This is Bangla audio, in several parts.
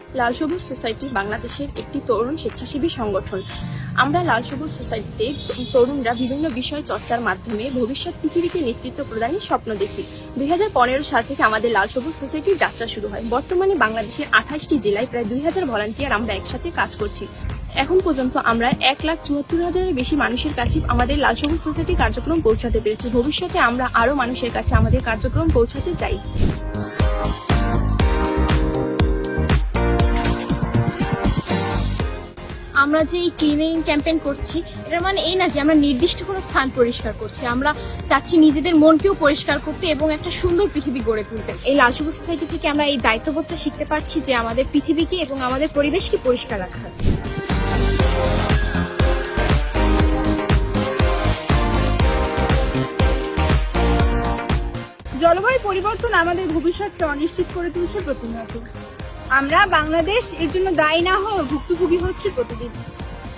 লাল সবুজ সোসাইটি বাংলাদেশের একটি তরুণ স্বেচ্ছাসেবী সংগঠন। আমরা লাল সবুজ সোসাইটিতে তরুণরা বিভিন্ন বিষয় চর্চার মাধ্যমে ভবিষ্যৎ পৃথিবীকে নেতৃত্ব প্রদানের স্বপ্ন দেখি। 2015 সাল থেকে আমাদের লাল সবুজ সোসাইটির যাত্রা শুরু হয়। বর্তমানে বাংলাদেশের 28টি জেলায় প্রায় 2000 ভলান্টিয়ার আমরা একসাথে কাজ করছি। এখন পর্যন্ত আমরা 1,74,000-এর বেশি মানুষের কাছে আমাদের লাল সবুজ সোসাইটি কার্যক্রম পৌঁছাতে পেরেছি। ভবিষ্যতে আমরা আরো মানুষের কাছে আমাদের কার্যক্রম পৌঁছাতে চাই। আমরা যে এই ক্লিনিং ক্যাম্পেইন করছি, এটার মানে এই না যে আমরা নির্দিষ্ট কোনো স্থান পরিষ্কার করছি। আমরা চাচ্ছি নিজেদের মনকেও পরিষ্কার করতে এবং একটা সুন্দর পৃথিবী গড়ে তুলতে। এই লাল সবুজ সোসাইটি থেকে আমরা এই দায়িত্ববোধটা শিখতে পারছি যে আমাদের পৃথিবীকে এবং আমাদের পরিবেশকে পরিষ্কার রাখা। জলবায়ু পরিবর্তন আমাদের ভবিষ্যৎকে অনিশ্চিত করে তুলছে প্রতিনিয়ত। আমরা বাংলাদেশ এর জন্য দায়ী না হয়ে ভুক্তভোগী হচ্ছি প্রতিদিন।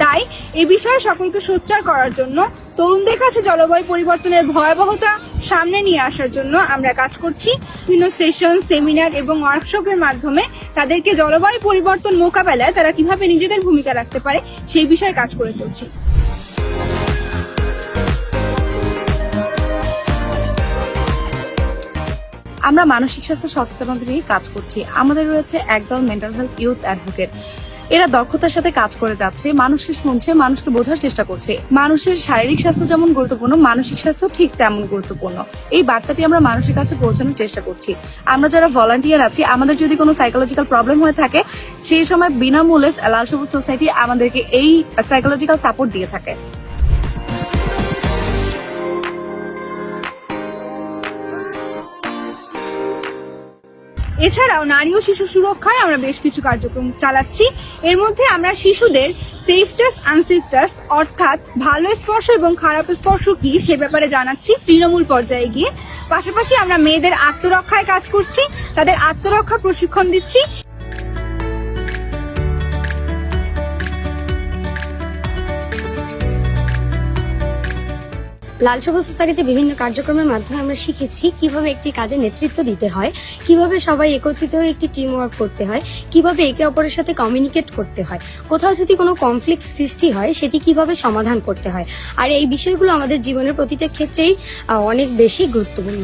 তাই এ বিষয়ে সকলকে সোচ্চার করার জন্য, তরুণদের কাছে জলবায়ু পরিবর্তনের ভয়াবহতা সামনে নিয়ে আসার জন্য আমরা কাজ করছি। বিভিন্ন সেশন, সেমিনার এবং ওয়ার্কশপের মাধ্যমে তাদেরকে জলবায়ু পরিবর্তন মোকাবেলায় তারা কিভাবে নিজেদের ভূমিকা রাখতে পারে সেই বিষয়ে কাজ করে চলছি। আমরা মানসিক স্বাস্থ্য সচেতনতা নিয়ে কাজ করছি। আমাদের রয়েছে একদল মেন্টাল হেলথ ইউথ অ্যাডভোকেট। এরা দক্ষতার সাথে কাজ করে যাচ্ছে, মানুষকে শুনছে, মানুষকে বোঝার চেষ্টা করছে। মানুষের শারীরিক স্বাস্থ্য যেমন গুরুত্বপূর্ণ, মানসিক স্বাস্থ্য ঠিক তেমন গুরুত্বপূর্ণ। এই বার্তাটি আমরা মানুষের কাছে পৌঁছানোর চেষ্টা করছি। আমরা যারা ভলান্টিয়ার আছি, আমাদের যদি কোনো সাইকোলজিক্যাল প্রবলেম হয়ে থাকে, সেই সময় বিনামূল্যে লাল সবুজ সোসাইটি আমাদেরকে এই সাইকোলজিক্যাল সাপোর্ট দিয়ে থাকে। এছাড়াও নারী ও শিশু সুরক্ষায় আমরা বেশ কিছু কার্যক্রম চালাচ্ছি। এর মধ্যে আমরা শিশুদের সেফ টাচ, আনসেফ টাচ অর্থাৎ ভালো স্পর্শ এবং খারাপ স্পর্শ কি সে ব্যাপারে জানাচ্ছি তৃণমূল পর্যায়ে গিয়ে। পাশাপাশি আমরা মেয়েদের আত্মরক্ষায় কাজ করছি, তাদের আত্মরক্ষা প্রশিক্ষণ দিচ্ছি। লাল সবুজ সোসাইটিতে বিভিন্ন কার্যক্রমের মাধ্যমে আমরা শিখেছি কিভাবে একটি কাজে নেতৃত্ব দিতে হয়, কিভাবে সবাই একত্রিত হয়ে একটি টিম ওয়ার্ক করতে হয়, কিভাবে একে অপরের সাথে কমিউনিকেট করতে হয়, কোথাও যদি কোনো কনফ্লিক্ট সৃষ্টি হয় সেটি কিভাবে সমাধান করতে হয়। আর এই বিষয়গুলো আমাদের জীবনের প্রতিটা ক্ষেত্রেই অনেক বেশি গুরুত্বপূর্ণ।